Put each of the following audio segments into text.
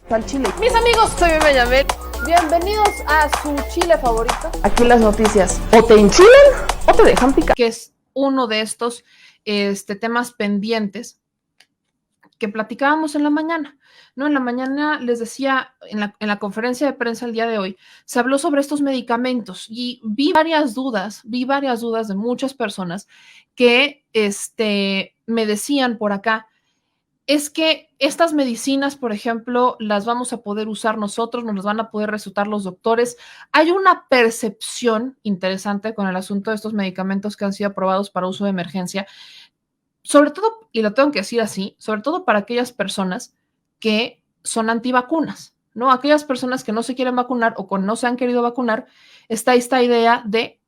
Al chile. Mis amigos, soy Bebe Yamel. Bienvenidos a su chile favorito. Aquí las noticias o te enchilan o te dejan picar. Que es uno de estos temas pendientes que platicábamos en la mañana, ¿no? En la mañana les decía, en la conferencia de prensa el día de hoy, se habló sobre estos medicamentos y vi varias dudas de muchas personas que me decían por acá, es que estas medicinas, por ejemplo, las vamos a poder usar nosotros, nos las van a poder recetar los doctores. Hay una percepción interesante con el asunto de estos medicamentos que han sido aprobados para uso de emergencia, sobre todo, y lo tengo que decir así, sobre todo para aquellas personas que son antivacunas, ¿no? Aquellas personas que no se quieren vacunar o que no se han querido vacunar, está esta idea de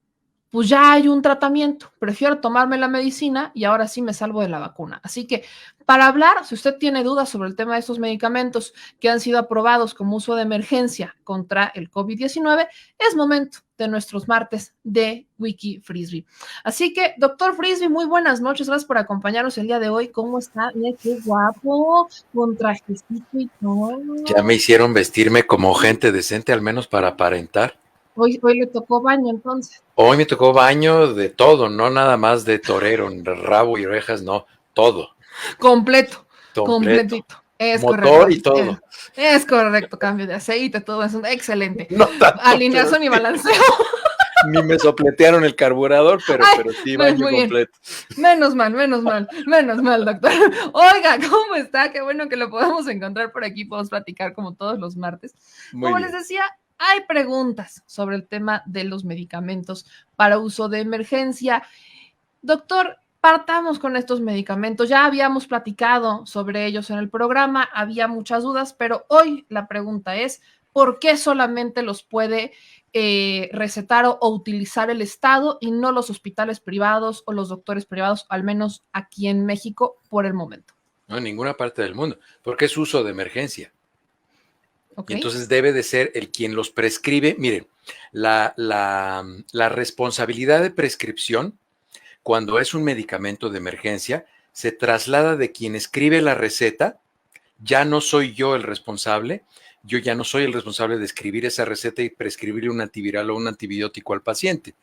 pues ya hay un tratamiento, prefiero tomarme la medicina y ahora sí me salvo de la vacuna. Así que para hablar, si usted tiene dudas sobre el tema de estos medicamentos que han sido aprobados como uso de emergencia contra el COVID-19, es momento de nuestros martes de Wiki Frisbee. Así que, doctor Frisbee, muy buenas noches, gracias por acompañarnos el día de hoy. ¿Cómo está? Mira qué guapo, con trajecito y todo. Ya me hicieron vestirme como gente decente, al menos para aparentar. Hoy le tocó baño, entonces. Hoy me tocó baño de todo, no nada más de torero, de rabo y orejas, no, todo. Completito. Es motor correcto. Y todo. Es correcto, cambio de aceite, todo eso. Excelente. No tanto, alineación y balanceo. Ni me sopletearon el carburador, pero sí baño completo. Menos mal, doctor. Oiga, ¿cómo está? Qué bueno que lo podamos encontrar por aquí, podemos platicar como todos los martes. Como les decía, hay preguntas sobre el tema de los medicamentos para uso de emergencia. Doctor, partamos con estos medicamentos. Ya habíamos platicado sobre ellos en el programa, había muchas dudas, pero hoy la pregunta es, ¿por qué solamente los puede recetar o utilizar el Estado y no los hospitales privados o los doctores privados, al menos aquí en México por el momento? No, en ninguna parte del mundo, porque es uso de emergencia. Okay. Y entonces debe de ser el quien los prescribe. Miren, la responsabilidad de prescripción, cuando es un medicamento de emergencia, se traslada de quien escribe la receta. Ya no soy yo el responsable, yo ya no soy el responsable de escribir esa receta y prescribirle un antiviral o un antibiótico al paciente.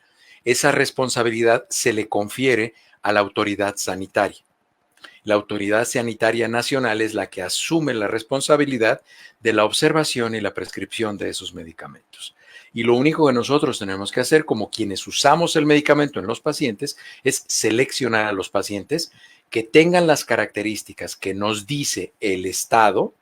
Esa responsabilidad se le confiere a la autoridad sanitaria. La autoridad sanitaria nacional es la que asume la responsabilidad de la observación y la prescripción de esos medicamentos. Y lo único que nosotros tenemos que hacer como quienes usamos el medicamento en los pacientes es seleccionar a los pacientes que tengan las características que nos dice el Estado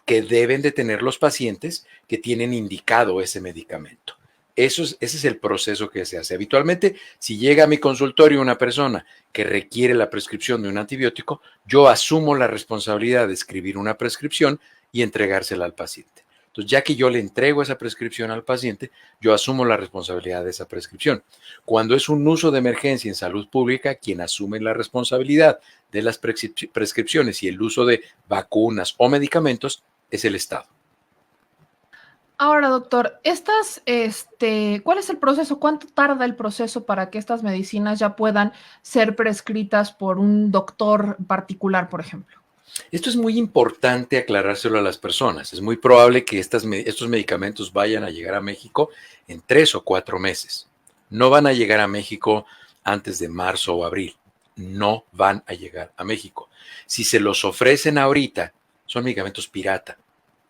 que deben de tener los pacientes que tienen indicado ese medicamento. Ese es el proceso que se hace. Habitualmente, si llega a mi consultorio una persona que requiere la prescripción de un antibiótico, yo asumo la responsabilidad de escribir una prescripción y entregársela al paciente. Entonces, ya que yo le entrego esa prescripción al paciente, yo asumo la responsabilidad de esa prescripción. Cuando es un uso de emergencia en salud pública, quien asume la responsabilidad de las prescripciones y el uso de vacunas o medicamentos es el Estado. Ahora, doctor, ¿cuál es el proceso? ¿Cuánto tarda el proceso para que estas medicinas ya puedan ser prescritas por un doctor particular, por ejemplo? Esto es muy importante aclarárselo a las personas. Es muy probable que estos medicamentos vayan a llegar a México en 3 o 4 meses. No van a llegar a México antes de marzo o abril. No van a llegar a México. Si se los ofrecen ahorita, son medicamentos pirata.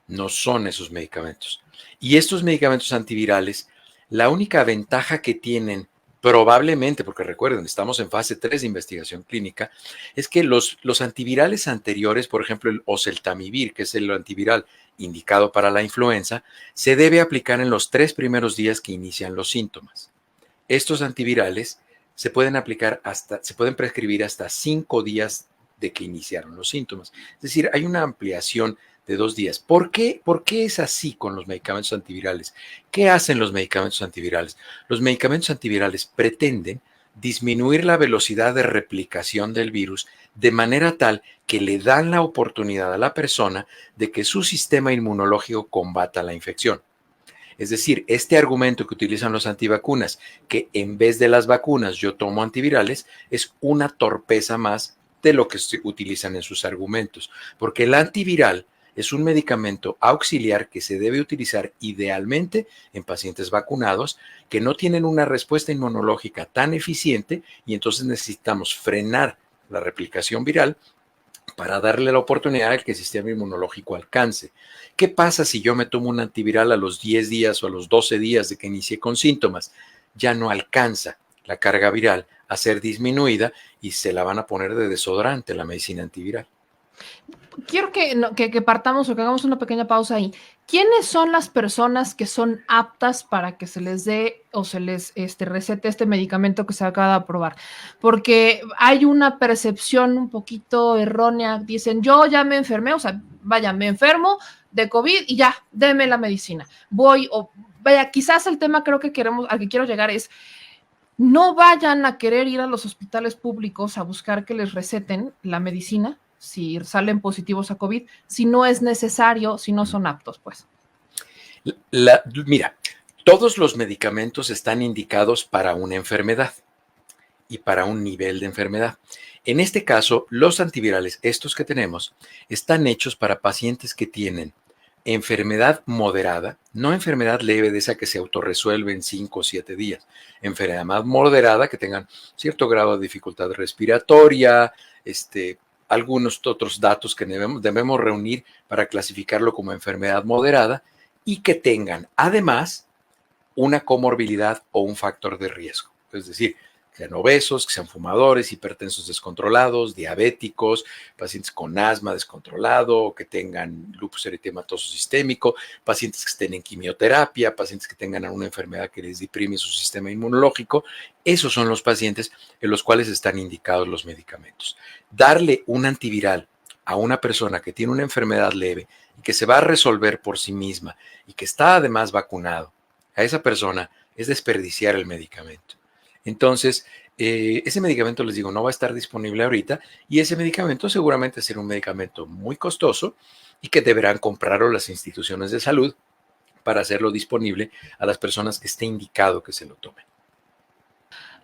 No son esos medicamentos. Y estos medicamentos antivirales, la única ventaja que tienen probablemente, porque recuerden, estamos en fase 3 de investigación clínica, es que los antivirales anteriores, por ejemplo el oseltamivir, que es el antiviral indicado para la influenza, se debe aplicar en los 3 primeros días que inician los síntomas. Estos antivirales se pueden prescribir hasta 5 días de que iniciaron los síntomas. Es decir, hay una ampliación de 2 días. ¿Por qué es así con los medicamentos antivirales? ¿Qué hacen los medicamentos antivirales? Los medicamentos antivirales pretenden disminuir la velocidad de replicación del virus de manera tal que le dan la oportunidad a la persona de que su sistema inmunológico combata la infección. Es decir, este argumento que utilizan los antivacunas, que en vez de las vacunas yo tomo antivirales, es una torpeza más de lo que se utilizan en sus argumentos, porque el antiviral Es un medicamento auxiliar que se debe utilizar idealmente en pacientes vacunados que no tienen una respuesta inmunológica tan eficiente y entonces necesitamos frenar la replicación viral para darle la oportunidad de que el sistema inmunológico alcance. ¿Qué pasa si yo me tomo un antiviral a los 10 días o a los 12 días de que inicié con síntomas? Ya no alcanza la carga viral a ser disminuida y se la van a poner de desodorante la medicina antiviral. Quiero que partamos o que hagamos una pequeña pausa ahí. ¿Quiénes son las personas que son aptas para que se les dé o se les recete este medicamento que se acaba de aprobar? Porque hay una percepción un poquito errónea. Dicen, yo ya me enfermé, o sea, vaya, me enfermo de COVID y ya, deme la medicina. Vaya, quizás el tema creo que al que quiero llegar es, no vayan a querer ir a los hospitales públicos a buscar que les receten la medicina si salen positivos a COVID, si no es necesario, si no son aptos, pues. Mira, todos los medicamentos están indicados para una enfermedad y para un nivel de enfermedad. En este caso, los antivirales, estos que tenemos, están hechos para pacientes que tienen enfermedad moderada, no enfermedad leve de esa que se autorresuelve en 5 o 7 días, enfermedad más moderada que tengan cierto grado de dificultad respiratoria, algunos otros datos que debemos reunir para clasificarlo como enfermedad moderada y que tengan además una comorbilidad o un factor de riesgo. Es decir, que sean obesos, que sean fumadores, hipertensos descontrolados, diabéticos, pacientes con asma descontrolado, que tengan lupus eritematoso sistémico, pacientes que estén en quimioterapia, pacientes que tengan una enfermedad que les deprime su sistema inmunológico. Esos son los pacientes en los cuales están indicados los medicamentos. Darle un antiviral a una persona que tiene una enfermedad leve y que se va a resolver por sí misma y que está además vacunado, a esa persona es desperdiciar el medicamento. Entonces, ese medicamento, les digo, no va a estar disponible ahorita y ese medicamento seguramente será un medicamento muy costoso y que deberán comprarlo las instituciones de salud para hacerlo disponible a las personas que esté indicado que se lo tomen.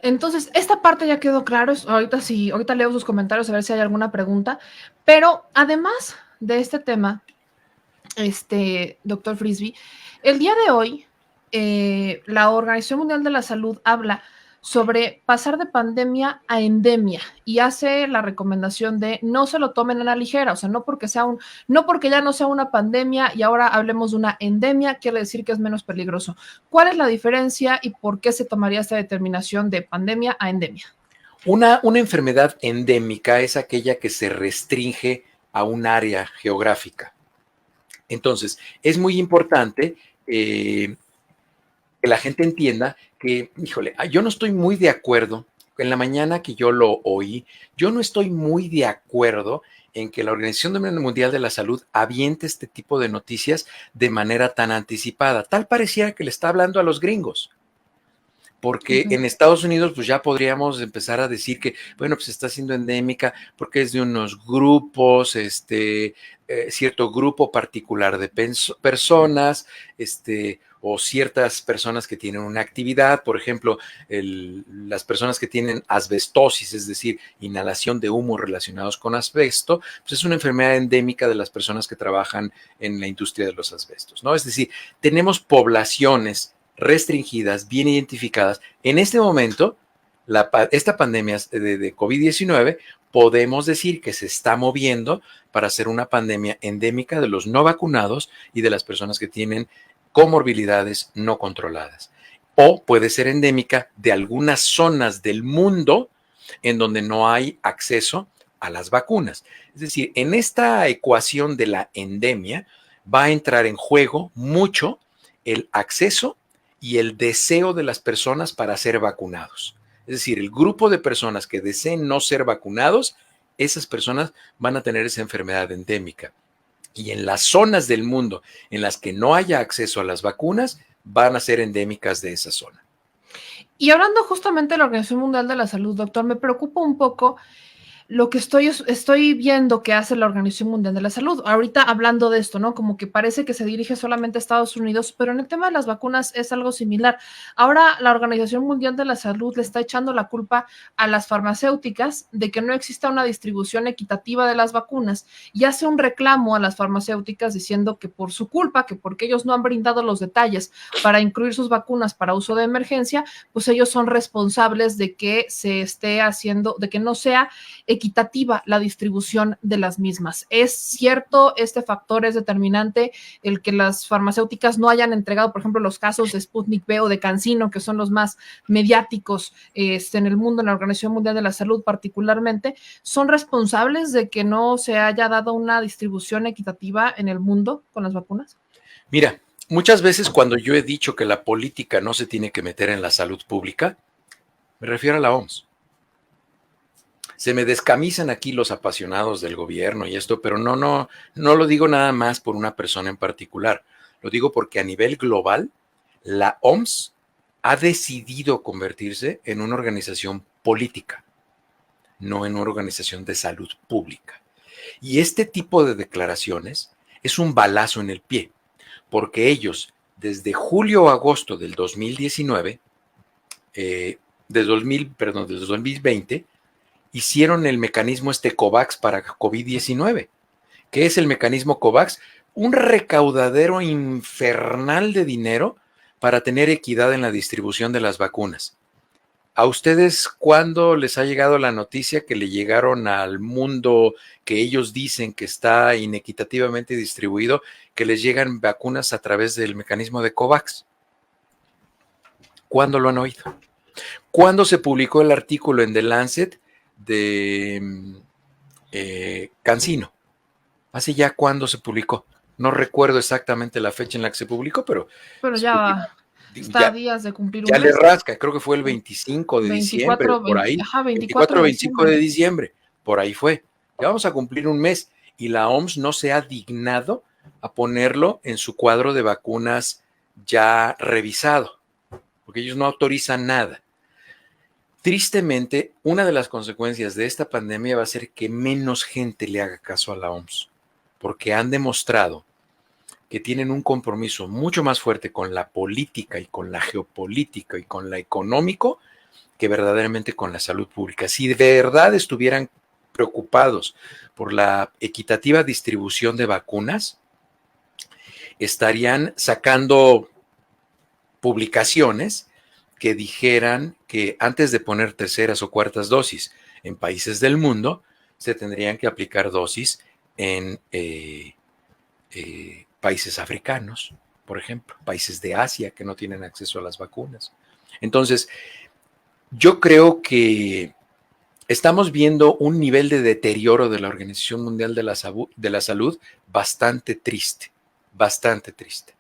Entonces, esta parte ya quedó claro. Ahorita leo sus comentarios a ver si hay alguna pregunta. Pero además de este tema, doctor Frisby, el día de hoy, la Organización Mundial de la Salud habla sobre pasar de pandemia a endemia y hace la recomendación de no se lo tomen a la ligera, o sea, no porque ya no sea una pandemia y ahora hablemos de una endemia, quiere decir que es menos peligroso. ¿Cuál es la diferencia y por qué se tomaría esta determinación de pandemia a endemia? Una enfermedad endémica es aquella que se restringe a un área geográfica. Entonces, es muy importante que la gente entienda que, híjole, yo no estoy muy de acuerdo, en la mañana que yo lo oí, yo no estoy muy de acuerdo en que la Organización Mundial de la Salud aviente este tipo de noticias de manera tan anticipada. Tal pareciera que le está hablando a los gringos. Porque en Estados Unidos pues ya podríamos empezar a decir que, bueno, pues está siendo endémica porque es de unos grupos, cierto grupo particular de personas, o ciertas personas que tienen una actividad, por ejemplo, las personas que tienen asbestosis, es decir, inhalación de humo relacionados con asbesto, pues es una enfermedad endémica de las personas que trabajan en la industria de los asbestos, ¿no? Es decir, tenemos poblaciones restringidas, bien identificadas. En este momento, esta pandemia de COVID-19 podemos decir que se está moviendo para ser una pandemia endémica de los no vacunados y de las personas que tienen comorbilidades no controladas. O puede ser endémica de algunas zonas del mundo en donde no hay acceso a las vacunas. Es decir, en esta ecuación de la endemia va a entrar en juego mucho el acceso y el deseo de las personas para ser vacunados. Es decir, el grupo de personas que deseen no ser vacunados, esas personas van a tener esa enfermedad endémica. Y en las zonas del mundo en las que no haya acceso a las vacunas, van a ser endémicas de esa zona. Y hablando justamente de la Organización Mundial de la Salud, doctor, me preocupa un poco lo que estoy viendo que hace la Organización Mundial de la Salud. Ahorita hablando de esto, ¿no? Como que parece que se dirige solamente a Estados Unidos, pero en el tema de las vacunas es algo similar. Ahora la Organización Mundial de la Salud le está echando la culpa a las farmacéuticas de que no exista una distribución equitativa de las vacunas y hace un reclamo a las farmacéuticas diciendo que por su culpa, que porque ellos no han brindado los detalles para incluir sus vacunas para uso de emergencia, pues ellos son responsables de que se esté haciendo, de que no sea equitativa la distribución de las mismas. Es cierto, este factor es determinante, el que las farmacéuticas no hayan entregado, por ejemplo, los casos de Sputnik V o de CanSino, que son los más mediáticos en el mundo, en la Organización Mundial de la Salud particularmente, son responsables de que no se haya dado una distribución equitativa en el mundo con las vacunas. Mira, muchas veces cuando yo he dicho que la política no se tiene que meter en la salud pública, me refiero a la OMS. Se me descamisan aquí los apasionados del gobierno y esto, pero no lo digo nada más por una persona en particular. Lo digo porque a nivel global, la OMS ha decidido convertirse en una organización política, no en una organización de salud pública. Y este tipo de declaraciones es un balazo en el pie, porque ellos, desde julio o agosto del 2019, desde 2020, hicieron el mecanismo COVAX para COVID-19. ¿Qué es el mecanismo COVAX? Un recaudadero infernal de dinero para tener equidad en la distribución de las vacunas. ¿A ustedes cuándo les ha llegado la noticia que le llegaron al mundo que ellos dicen que está inequitativamente distribuido, que les llegan vacunas a través del mecanismo de COVAX? ¿Cuándo lo han oído? ¿Cuándo se publicó el artículo en The Lancet de CanSino? ¿Hace ya cuándo se publicó? No recuerdo exactamente la fecha en la que se publicó, pero ya va. Está a días de cumplir un mes. Ya le rasca, creo que fue el 25 de diciembre, por ahí. 24 o 25 de diciembre, por ahí fue. Ya vamos a cumplir un mes y la OMS no se ha dignado a ponerlo en su cuadro de vacunas ya revisado, porque ellos no autorizan nada. Tristemente, una de las consecuencias de esta pandemia va a ser que menos gente le haga caso a la OMS, porque han demostrado que tienen un compromiso mucho más fuerte con la política y con la geopolítica y con la económico que verdaderamente con la salud pública. Si de verdad estuvieran preocupados por la equitativa distribución de vacunas, estarían sacando publicaciones que dijeran que antes de poner terceras o cuartas dosis en países del mundo, se tendrían que aplicar dosis en países africanos, por ejemplo, países de Asia que no tienen acceso a las vacunas. Entonces, yo creo que estamos viendo un nivel de deterioro de la Organización Mundial de la Salud bastante triste, bastante triste.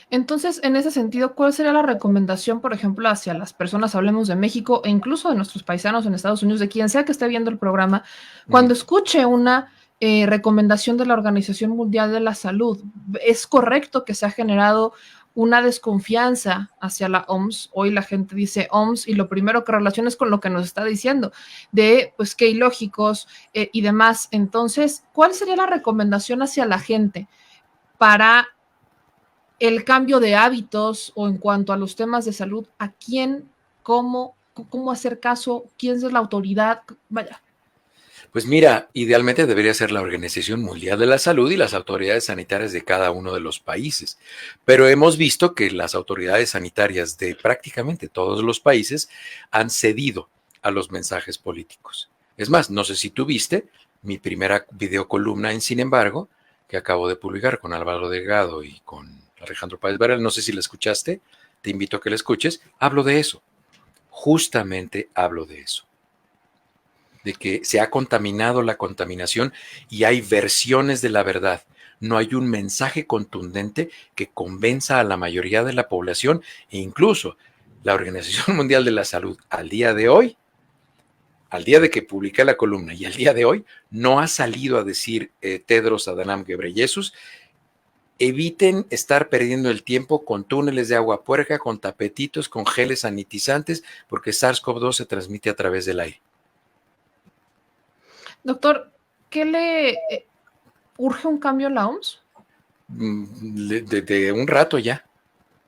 Entonces, en ese sentido, ¿cuál sería la recomendación, por ejemplo, hacia las personas, hablemos de México e incluso de nuestros paisanos en Estados Unidos, de quien sea que esté viendo el programa, cuando escuche una recomendación de la Organización Mundial de la Salud? ¿Es correcto que se ha generado una desconfianza hacia la OMS? Hoy la gente dice OMS y lo primero que relaciona es con lo que nos está diciendo, de pues qué ilógicos y demás. Entonces, ¿cuál sería la recomendación hacia la gente para el cambio de hábitos o en cuanto a los temas de salud? ¿A quién, cómo hacer caso? ¿Quién es la autoridad? Vaya. Pues mira, idealmente debería ser la Organización Mundial de la Salud y las autoridades sanitarias de cada uno de los países. Pero hemos visto que las autoridades sanitarias de prácticamente todos los países han cedido a los mensajes políticos. Es más, no sé si tú viste mi primera videocolumna en Sin embargo, que acabo de publicar con Álvaro Delgado y con Alejandro Páez Varela, no sé si la escuchaste, te invito a que la escuches. Hablo de eso, justamente hablo de eso, de que se ha contaminado la contaminación y hay versiones de la verdad. No hay un mensaje contundente que convenza a la mayoría de la población e incluso la Organización Mundial de la Salud al día de hoy, al día de que publiqué la columna y al día de hoy, no ha salido a decir Tedros Adhanom Ghebreyesus, eviten estar perdiendo el tiempo con túneles de agua puerca, con tapetitos, con geles sanitizantes, porque SARS-CoV-2 se transmite a través del aire. Doctor, ¿qué le urge un cambio en la OMS? De un rato ya,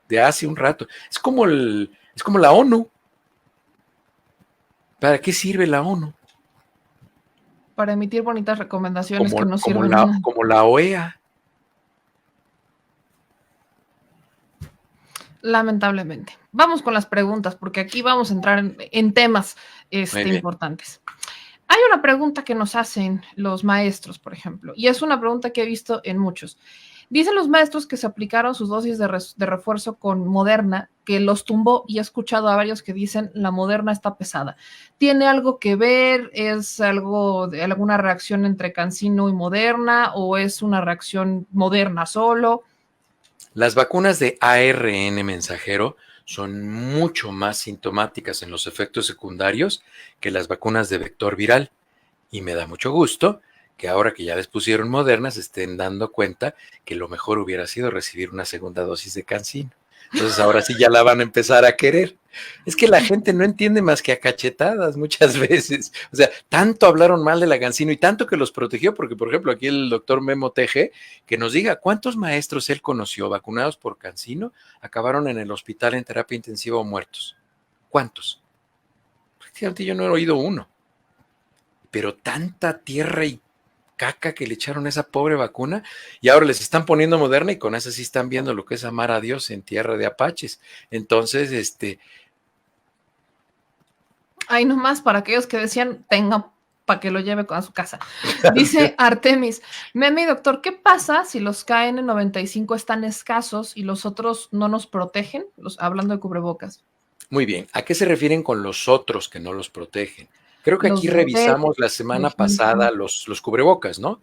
de hace un rato. Es como la ONU. ¿Para qué sirve la ONU? Para emitir bonitas recomendaciones que no Como sirven de nada. como la OEA. Lamentablemente. Vamos con las preguntas, porque aquí vamos a entrar en temas Muy bien. importantes. Hay una pregunta que nos hacen los maestros, por ejemplo, y es una pregunta que he visto en muchos. Dicen los maestros que se aplicaron sus dosis de refuerzo con Moderna, que los tumbó, y he escuchado a varios que dicen la Moderna está pesada. ¿Tiene algo que ver? ¿Es algo de alguna reacción entre Cancino y Moderna o es una reacción Moderna solo? Las vacunas de ARN mensajero son mucho más sintomáticas en los efectos secundarios que las vacunas de vector viral. Y me da mucho gusto que ahora que ya les pusieron Modernas estén dando cuenta que lo mejor hubiera sido recibir una segunda dosis de CanSino. Entonces ahora sí ya la van a empezar a querer. Es que la gente no entiende más que a cachetadas muchas veces. O sea, tanto hablaron mal de la CanSino y tanto que los protegió, porque por ejemplo aquí el doctor Memo Teje, que nos diga cuántos maestros él conoció vacunados por CanSino acabaron en el hospital en terapia intensiva o muertos. ¿Cuántos? Prácticamente yo no he oído uno. Pero tanta tierra y caca que le echaron a esa pobre vacuna y ahora les están poniendo Moderna y con esa sí están viendo lo que es amar a Dios en tierra de apaches. Entonces, Ahí nomás para aquellos que decían, tenga para que lo lleve a su casa. Dice Artemis, Meme doctor, ¿qué pasa si los KN95 están escasos y los otros no nos protegen? Hablando de cubrebocas. muy bien, ¿a qué se refieren con los otros que no los protegen? Creo que aquí Los de PET, revisamos la por semana ejemplo. pasada los cubrebocas, ¿no?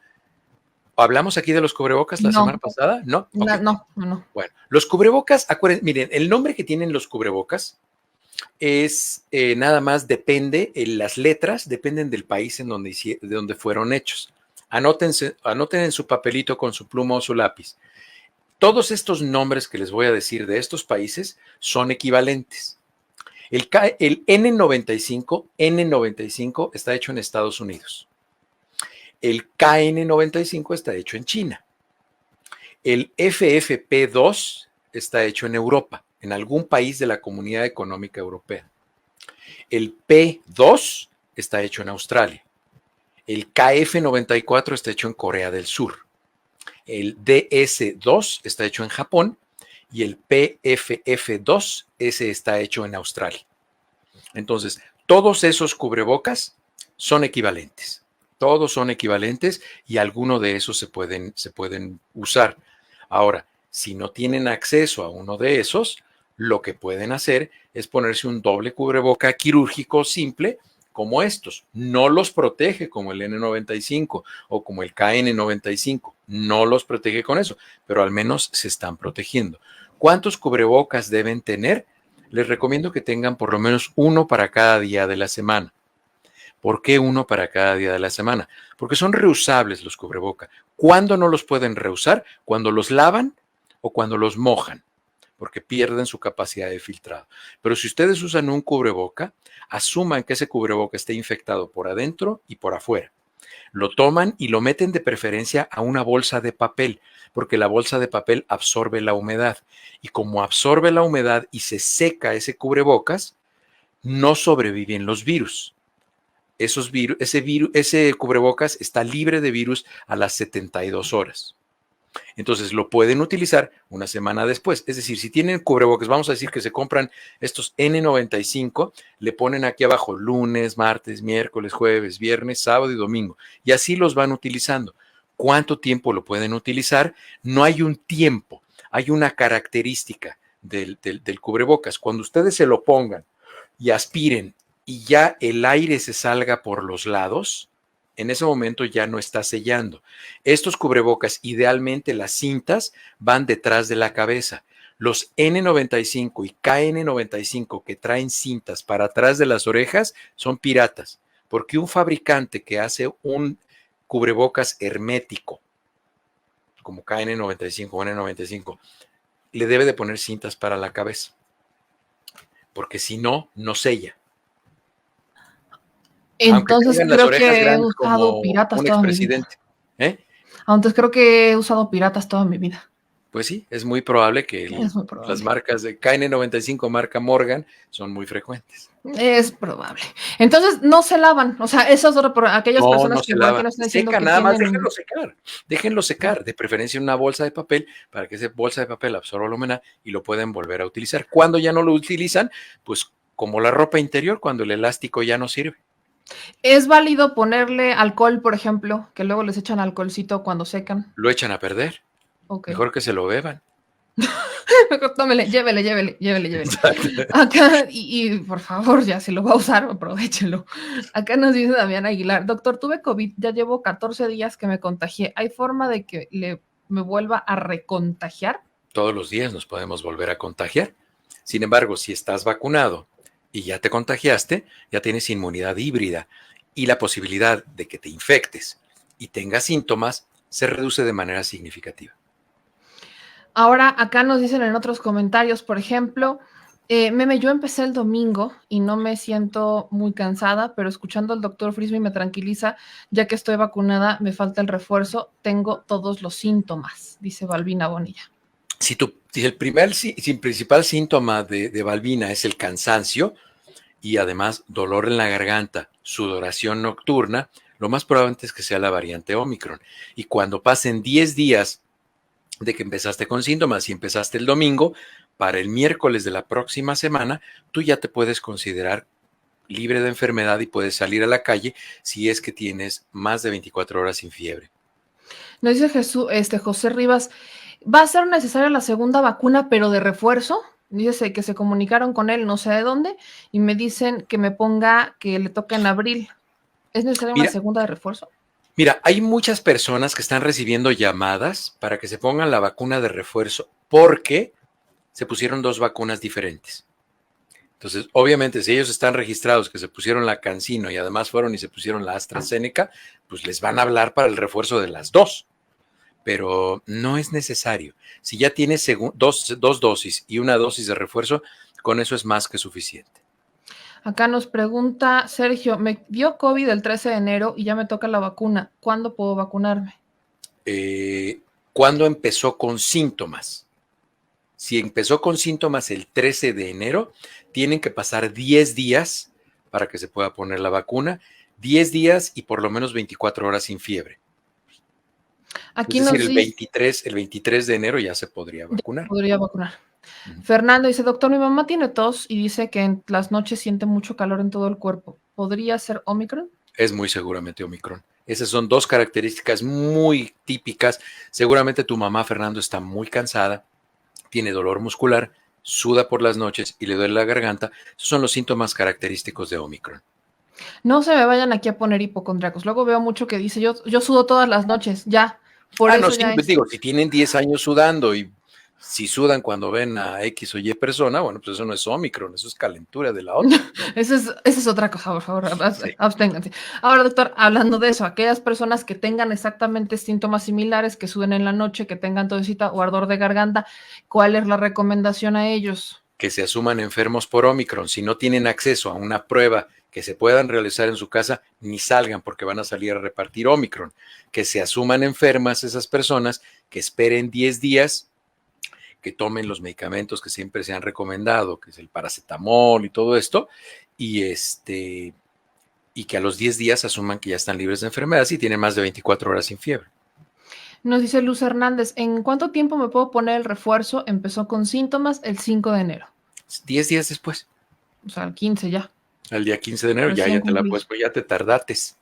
¿Hablamos aquí de los cubrebocas la semana No, pasada? No, ok. no. Bueno, los cubrebocas, acuérdense, miren, el nombre que tienen los cubrebocas es nada más depende, las letras dependen del país de donde fueron hechos. Anoten en su papelito con su pluma o su lápiz. Todos estos nombres que les voy a decir de estos países son equivalentes. El N95 está hecho en Estados Unidos. El KN95 está hecho en China. El FFP2 está hecho en Europa, en algún país de la Comunidad Económica Europea. El P2 está hecho en Australia. El KF94 está hecho en Corea del Sur. El DS2 está hecho en Japón y el PFF2 ese está hecho en Australia. Entonces, todos esos cubrebocas son equivalentes. Todos son equivalentes y algunos de esos se pueden usar. Ahora, si no tienen acceso a uno de esos, lo que pueden hacer es ponerse un doble cubreboca quirúrgico simple como estos. No los protege como el N95 o como el KN95. No los protege con eso, pero al menos se están protegiendo. ¿Cuántos cubrebocas deben tener? Les recomiendo que tengan por lo menos uno para cada día de la semana. ¿Por qué uno para cada día de la semana? Porque son reusables los cubrebocas. ¿Cuándo no los pueden reusar? Cuando los lavan o cuando los mojan, porque pierden su capacidad de filtrado. Pero si ustedes usan un cubreboca, asuman que ese cubreboca esté infectado por adentro y por afuera. Lo toman y lo meten de preferencia a una bolsa de papel, porque la bolsa de papel absorbe la humedad. Y como absorbe la humedad y se seca ese cubrebocas, no sobreviven los virus. Ese cubrebocas está libre de virus a las 72 horas. Entonces lo pueden utilizar una semana después. Es decir, si tienen cubrebocas, vamos a decir que se compran estos N95, le ponen aquí abajo lunes, martes, miércoles, jueves, viernes, sábado y domingo. Y así los van utilizando. ¿Cuánto tiempo lo pueden utilizar? No hay un tiempo, hay una característica del cubrebocas. Cuando ustedes se lo pongan y aspiren y ya el aire se salga por los lados, en ese momento ya no está sellando. Estos cubrebocas, idealmente las cintas van detrás de la cabeza. Los N95 y KN95 que traen cintas para atrás de las orejas son piratas, porque un fabricante que hace un cubrebocas hermético, como KN95 o N95, le debe de poner cintas para la cabeza, porque si no, no sella. Aunque Entonces tengan las creo orejas que he grandes usado como piratas un toda mi vida. expresidente. ¿Eh? Entonces creo que he usado piratas toda mi vida. Pues sí, es muy probable que Es muy las probable. marcas de KN95 marca Morgan son muy frecuentes. Es probable. Entonces no se lavan. O sea, esas aquellas No, no personas que se por aquí lavan. nos están Se diciendo secan, que nada más tienen. déjenlo secar, de preferencia en una bolsa de papel, para que esa bolsa de papel absorba la humedad y lo pueden volver a utilizar. Cuando ya no lo utilizan, pues como la ropa interior, cuando el elástico ya no sirve. ¿Es válido ponerle alcohol, por ejemplo, que luego les echan alcoholcito cuando secan? Lo echan a perder. Ok. Mejor que se lo beban. Mejor tómele, llévele. Exacto. Acá, y por favor, ya si lo va a usar, aprovechelo. Acá nos dice Damián Aguilar, doctor, tuve COVID, ya llevo 14 días que me contagié. ¿Hay forma de que me vuelva a recontagiar? Todos los días nos podemos volver a contagiar. Sin embargo, si estás vacunado y ya te contagiaste, ya tienes inmunidad híbrida y la posibilidad de que te infectes y tengas síntomas se reduce de manera significativa. Ahora, acá nos dicen en otros comentarios, por ejemplo, Meme, yo empecé el domingo y no me siento muy cansada, pero escuchando al doctor Frisby me tranquiliza, ya que estoy vacunada, me falta el refuerzo, tengo todos los síntomas, dice Balbina Bonilla. Si el principal síntoma de Valbina es el cansancio y además dolor en la garganta, sudoración nocturna, lo más probable es que sea la variante Omicron. Y cuando pasen 10 días de que empezaste con síntomas y empezaste el domingo, para el miércoles de la próxima semana, tú ya te puedes considerar libre de enfermedad y puedes salir a la calle si es que tienes más de 24 horas sin fiebre. Nos dice José Rivas, ¿va a ser necesaria la segunda vacuna, pero de refuerzo? Dice que se comunicaron con él, no sé de dónde, y me dicen que me ponga que le toca en abril. ¿Es necesaria una segunda de refuerzo? Mira, hay muchas personas que están recibiendo llamadas para que se pongan la vacuna de refuerzo porque se pusieron 2 vacunas diferentes. Entonces, obviamente, si ellos están registrados que se pusieron la CanSino y además fueron y se pusieron la AstraZeneca, pues les van a hablar para el refuerzo de las 2. Pero no es necesario. Si ya tienes dos dosis y una dosis de refuerzo, con eso es más que suficiente. Acá nos pregunta Sergio, me dio COVID el 13 de enero y ya me toca la vacuna. ¿Cuándo puedo vacunarme? ¿Cuándo empezó con síntomas? Si empezó con síntomas el 13 de enero, tienen que pasar 10 días para que se pueda poner la vacuna, 10 días y por lo menos 24 horas sin fiebre. Aquí es decir, nos el 23 de enero ya se podría vacunar. Podría vacunar. Fernando dice, doctor, mi mamá tiene tos y dice que en las noches siente mucho calor en todo el cuerpo. ¿Podría ser Omicron? Es muy seguramente Omicron. Esas son 2 características muy típicas. Seguramente tu mamá, Fernando, está muy cansada, tiene dolor muscular, suda por las noches y le duele la garganta. Esos son los síntomas característicos de Omicron. No se me vayan aquí a poner hipocondriacos. Luego veo mucho que dice, yo sudo todas las noches, ya. Por eso no, sí, ya pues digo, si tienen 10 años sudando y si sudan cuando ven a X o Y persona, bueno, pues eso no es Omicron, eso es calentura de la otra. Esa es otra cosa, por favor, Sí. absténganse. Ahora, doctor, hablando de eso, aquellas personas que tengan exactamente síntomas similares, que suden en la noche, que tengan tosita o ardor de garganta, ¿cuál es la recomendación a ellos? Que se asuman enfermos por Omicron. Si no tienen acceso a una prueba que se puedan realizar en su casa, ni salgan porque van a salir a repartir Omicron. Que se asuman enfermas esas personas, que esperen 10 días, que tomen los medicamentos que siempre se han recomendado, que es el paracetamol y todo esto, y que a los 10 días asuman que ya están libres de enfermedad y tienen más de 24 horas sin fiebre. Nos dice Luz Hernández, ¿en cuánto tiempo me puedo poner el refuerzo? Empezó con síntomas el 5 de enero. 10 días después. O sea, el 15 ya. Al día 15 de enero ya te la puedes, pues ya te tardates.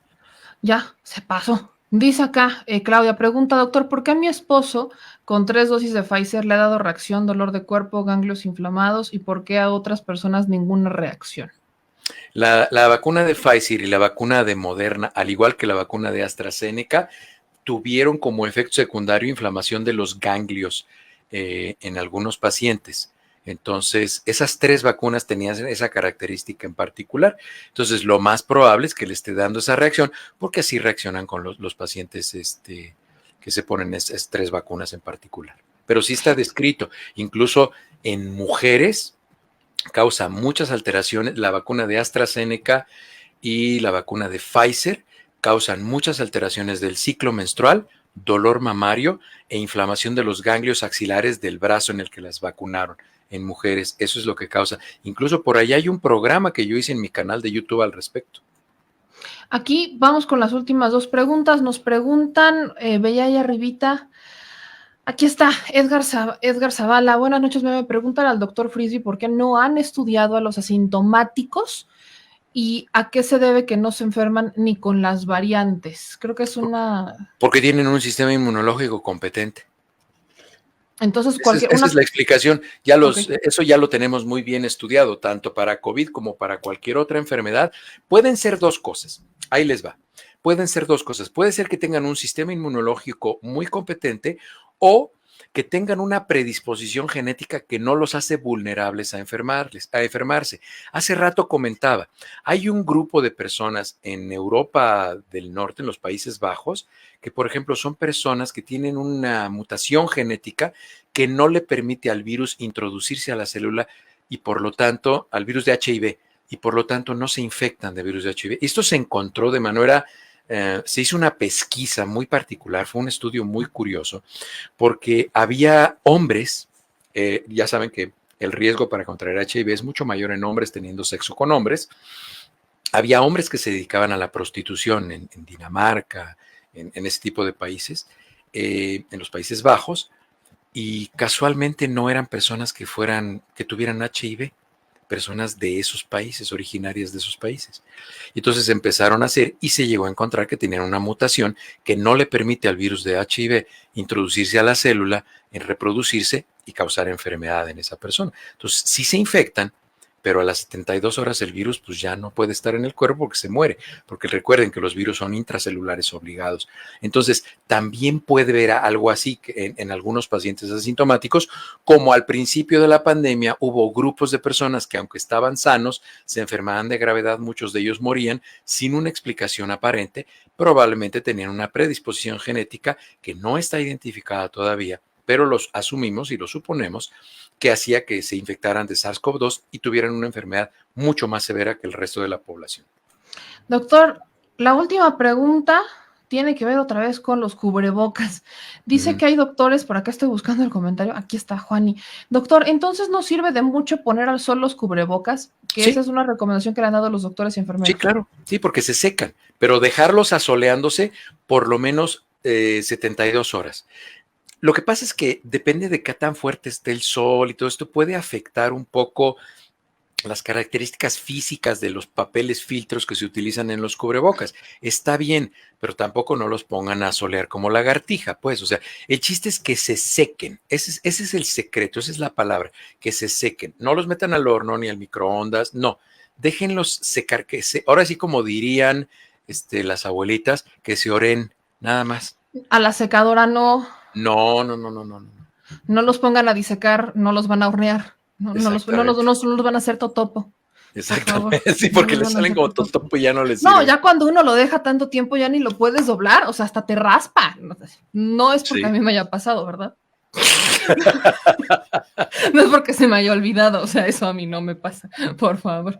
Ya, se pasó. Dice acá, Claudia, pregunta, doctor, ¿por qué a mi esposo con 3 dosis de Pfizer le ha dado reacción, dolor de cuerpo, ganglios inflamados y por qué a otras personas ninguna reacción? La vacuna de Pfizer y la vacuna de Moderna, al igual que la vacuna de AstraZeneca, tuvieron como efecto secundario inflamación de los ganglios en algunos pacientes. Entonces, esas 3 vacunas tenían esa característica en particular. Entonces, lo más probable es que le esté dando esa reacción, porque así reaccionan con los pacientes que se ponen esas 3 vacunas en particular. Pero sí está descrito, incluso en mujeres causa muchas alteraciones. La vacuna de AstraZeneca y la vacuna de Pfizer causan muchas alteraciones del ciclo menstrual, dolor mamario e inflamación de los ganglios axilares del brazo en el que las vacunaron en mujeres. Eso es lo que causa. Incluso por ahí hay un programa que yo hice en mi canal de YouTube al respecto. Aquí vamos con las últimas dos preguntas. Nos preguntan, veía ahí arribita, aquí está, Edgar Zavala. Buenas noches, me preguntan al doctor Frisby por qué no han estudiado a los asintomáticos y a qué se debe que no se enferman ni con las variantes. Creo que es una... Porque tienen un sistema inmunológico competente. Entonces, Esa es la explicación. Okay. Eso ya lo tenemos muy bien estudiado, tanto para COVID como para cualquier otra enfermedad. Pueden ser dos cosas. Ahí les va. Pueden ser dos cosas. Puede ser que tengan un sistema inmunológico muy competente o que tengan una predisposición genética que no los hace vulnerables a enfermarse. Hace rato comentaba, hay un grupo de personas en Europa del Norte, en los Países Bajos, que por ejemplo son personas que tienen una mutación genética que no le permite al virus introducirse a la célula y por lo tanto al virus de HIV y por lo tanto no se infectan de virus de HIV. Esto se encontró de manera... se hizo una pesquisa muy particular, fue un estudio muy curioso, porque había hombres, ya saben que el riesgo para contraer HIV es mucho mayor en hombres teniendo sexo con hombres. Había hombres que se dedicaban a la prostitución en Dinamarca, en ese tipo de países, en los Países Bajos, y casualmente no eran personas que tuvieran HIV, personas de esos países, originarias de esos países. Entonces empezaron a hacer y se llegó a encontrar que tenían una mutación que no le permite al virus de HIV introducirse a la célula, en reproducirse y causar enfermedad en esa persona. Entonces sí se infectan, pero a las 72 horas el virus pues ya no puede estar en el cuerpo porque se muere, porque recuerden que los virus son intracelulares obligados. Entonces también puede haber algo así en algunos pacientes asintomáticos, como al principio de la pandemia hubo grupos de personas que aunque estaban sanos, se enfermaban de gravedad, muchos de ellos morían sin una explicación aparente, probablemente tenían una predisposición genética que no está identificada todavía, pero los asumimos y lo suponemos que hacía que se infectaran de SARS-CoV-2 y tuvieran una enfermedad mucho más severa que el resto de la población. Doctor, la última pregunta tiene que ver otra vez con los cubrebocas. Dice que hay doctores, por acá estoy buscando el comentario, aquí está Juani. Doctor, entonces no sirve de mucho poner al sol los cubrebocas, que sí. Esa es una recomendación que le han dado los doctores y enfermeros. Sí, claro, sí, porque se secan, pero dejarlos asoleándose por lo menos 72 horas. Lo que pasa es que depende de qué tan fuerte esté el sol y todo esto puede afectar un poco las características físicas de los papeles filtros que se utilizan en los cubrebocas. Está bien, pero tampoco no los pongan a solear como lagartija, pues. O sea, el chiste es que se sequen. Ese es el secreto, esa es la palabra, que se sequen. No los metan al horno ni al microondas, no. Déjenlos secar, ahora sí como dirían las abuelitas, que se oren, nada más. A la secadora no. No. No los pongan a disecar, no los van a hornear. No los van a hacer totopo. Exactamente, sí, porque les salen como totopo y ya no les sirve. No, ya cuando uno lo deja tanto tiempo ya ni lo puedes doblar, o sea, hasta te raspa. No es porque a mí me haya pasado, ¿verdad? No es porque se me haya olvidado, o sea, eso a mí no me pasa, por favor.